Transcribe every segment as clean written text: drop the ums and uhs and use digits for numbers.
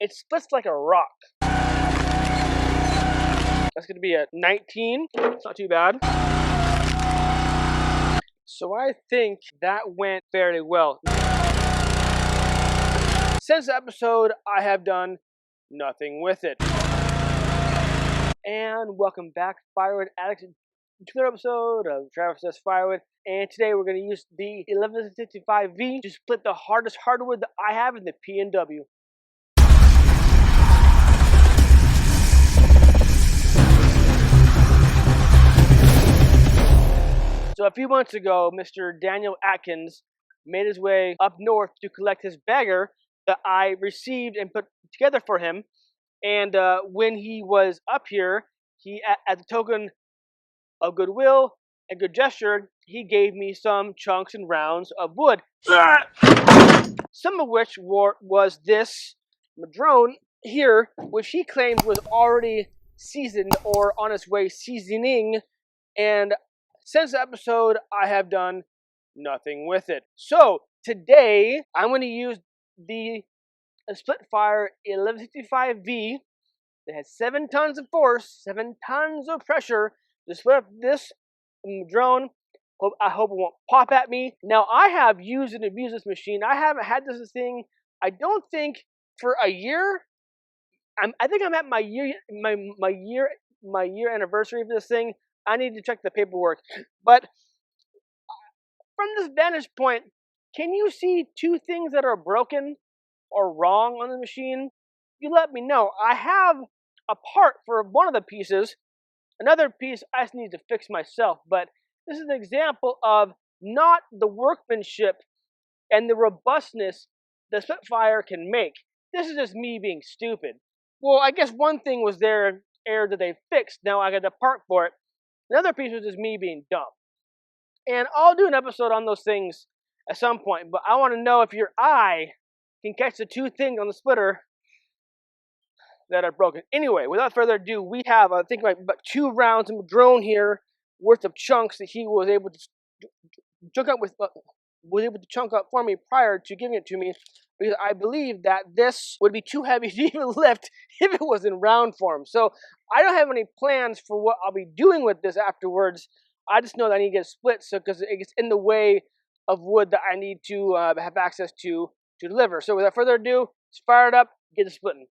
it splits like a rock. That's going to be a 19. It's not too bad. So I think that went fairly well. Since the episode, I have done nothing with it. And welcome back, Firewood Addicts, to another episode of Travis Says Firewood. And today we're going to use the 1155V to split the hardest hardwood that I have in the PNW. So a few months ago, Mr. Daniel Atkins made his way up north to collect his bagger that I received and put together for him. And when he was up here, he, as a token of goodwill and good gesture, he gave me some chunks and rounds of wood. Some of which was this Madrone here, which he claimed was already seasoned or on its way seasoning. And since the episode, I have done nothing with it. So today, I'm going to use the Splitfire 1155V that has 7 tons of force, 7 tons of pressure to split up this drone. I hope it won't pop at me. Now, I have used and abused this machine. I haven't had this thing, I don't think, for a year. I think I'm at my year anniversary for this thing. I need to check the paperwork. But from this vantage point, can you see 2 things that are broken or wrong on the machine? You let me know. I have a part for one of the pieces. Another piece I just need to fix myself. But this is an example of not the workmanship and the robustness the Spitfire can make. This is just me being stupid. Well, I guess one thing was their error that they fixed. Now I got a part for it. Another piece was just me being dumb. And I'll do an episode on those things at some point. But I want to know if your eye can catch the 2 things on the splitter that are broken. Anyway, without further ado, we have, I think, like about 2 rounds of Madrone here worth of chunks that he was able to chunk up for me prior to giving it to me, because I believe that this would be too heavy to even lift if it was in round form. So I don't have any plans for what I'll be doing with this afterwards. I just know that I need to get it split, so because it gets in the way of wood that I need to have access to deliver. So without further ado, let's fire it up, get it splitting.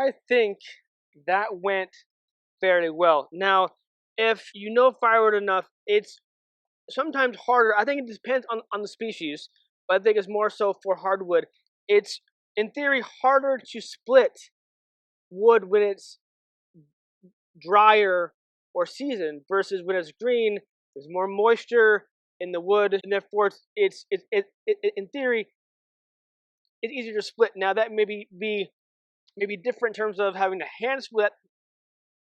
I think that went fairly well. Now, if you know firewood enough, it's sometimes harder. I think it depends on the species, but I think it's more so for hardwood. It's in theory harder to split wood when it's drier or seasoned versus when it's green. There's more moisture in the wood, and therefore in theory it's easier to split. Now that maybe different in terms of having a hand split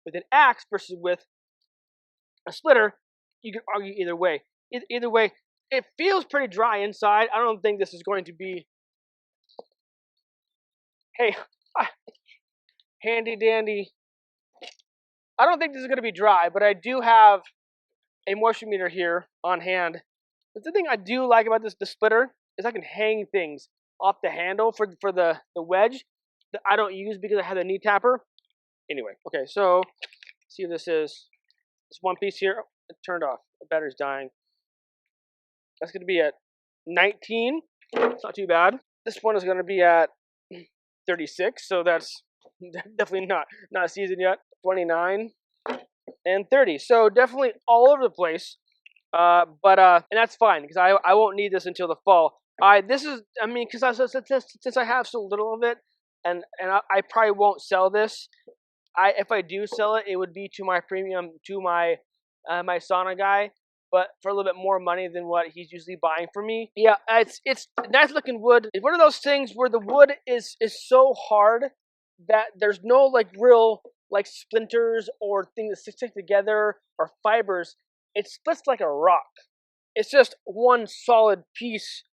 with an axe versus with a splitter. You can argue either way. Either way, it feels pretty dry inside. I don't think this is going to be, hey, handy dandy. I don't think this is going to be dry, but I do have a moisture meter here on hand. But the thing I do like about the splitter is I can hang things off the handle for the wedge that I don't use because I have the knee tapper. Anyway, okay, so see if this is this one piece here. Oh, it turned off. The battery's dying. That's going to be at 19. It's not too bad. This one is going to be at 36, so that's definitely not seasoned yet. 29 and 30. So definitely all over the place. And that's fine because I won't need this until the fall. Because since I have so little of it, and I probably won't sell this. If I do sell it, it would be to my premium, to my my sauna guy, but for a little bit more money than what he's usually buying for me. Yeah, it's nice looking wood. It's one of those things where the wood is so hard that there's no like real like splinters or things that stick together or fibers. It splits like a rock. It's just one solid piece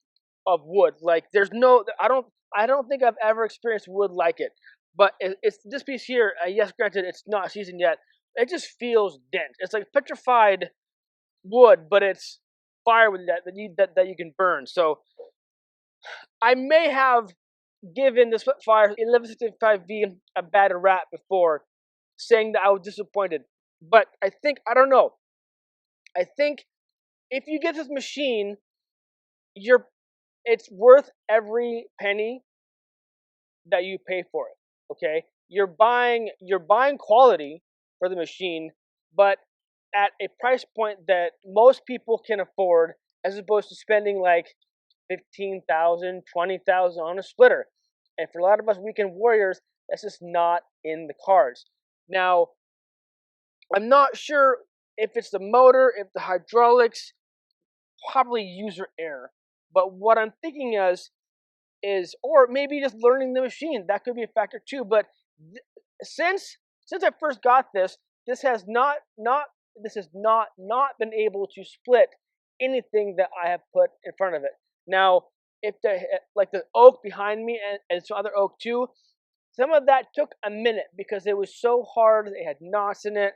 of wood. Like there's no, I don't think I've ever experienced wood like it. But it's this piece here. Yes, granted, it's not seasoned yet. It just feels dense. It's like petrified wood, but it's firewood that you can burn. So I may have given the Spitfire 1165V a bad rap before, saying that I was disappointed. But I don't know. I think if you get this machine, it's worth every penny that you pay for it. Okay, you're buying quality for the machine, but at a price point that most people can afford, as opposed to spending like $15,000, $20,000 on a splitter. And for a lot of us weekend warriors, that's just not in the cards. Now, I'm not sure if it's the motor, if the hydraulics, probably user error. But what I'm thinking is, or maybe just learning the machine. That could be a factor too. But since I first got this, this has not been able to split anything that I have put in front of it. Now, if the oak behind me and some other oak too, some of that took a minute because it was so hard. It had knots in it,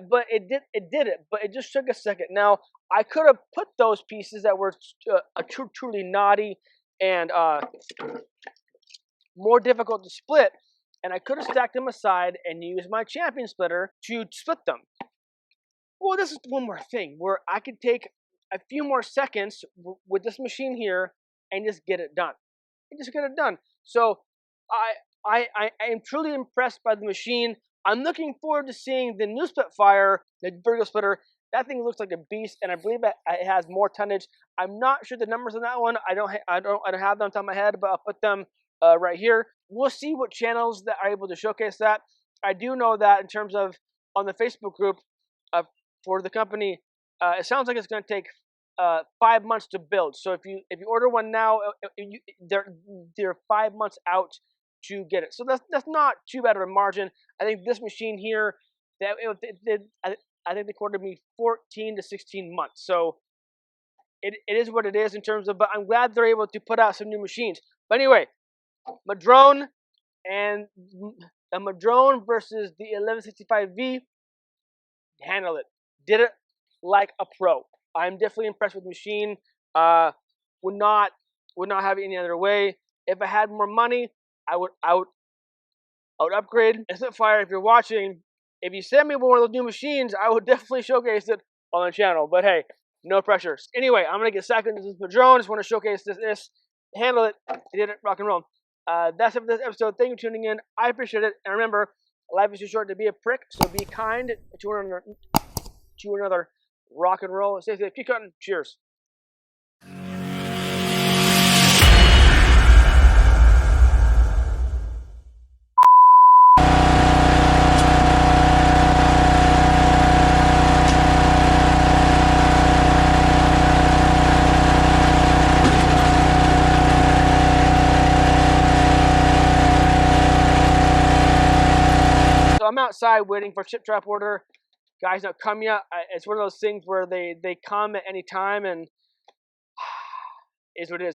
but it did it. But it just took a second. Now I could have put those pieces that were truly knotty and more difficult to split, and I could have stacked them aside and used my champion splitter to split them. Well, this is one more thing where I could take a few more seconds with this machine here and just get it done. So I am truly impressed by the machine. I'm looking forward to seeing the new Spitfire, the vertical splitter. That thing looks like a beast, and I believe it has more tonnage. I'm not sure the numbers on that one. I don't have them on top of my head, but I'll put them right here. We'll see what channels that are able to showcase that. I do know that in terms of on the Facebook group for the company, it sounds like it's going to take 5 months to build. So if you order one now, they're 5 months out to get it. So that's not too bad of a margin. I think this machine here, I think they quoted me 14 to 16 months. So it is what it is in terms of, but I'm glad they're able to put out some new machines. But anyway, Madrone and the Madrone versus the 1165V, handle it. Did it like a pro. I'm definitely impressed with the machine. Would not have it any other way. If I had more money, I would upgrade. And Spitfire, if you're watching, if you send me one of those new machines, I would definitely showcase it on the channel. But hey, no pressure. Anyway, I'm gonna get second into this Madrone. Just want to showcase this. Handle it. Did it. Rock and roll. That's it for this episode. Thank you for tuning in. I appreciate it. And remember, life is too short to be a prick, so be kind to another. Rock and roll. Stay safe. Keep cutting. Cheers. So I'm outside waiting for chip trap order. Guys not come yet. It's one of those things where they come at any time, and is what it is.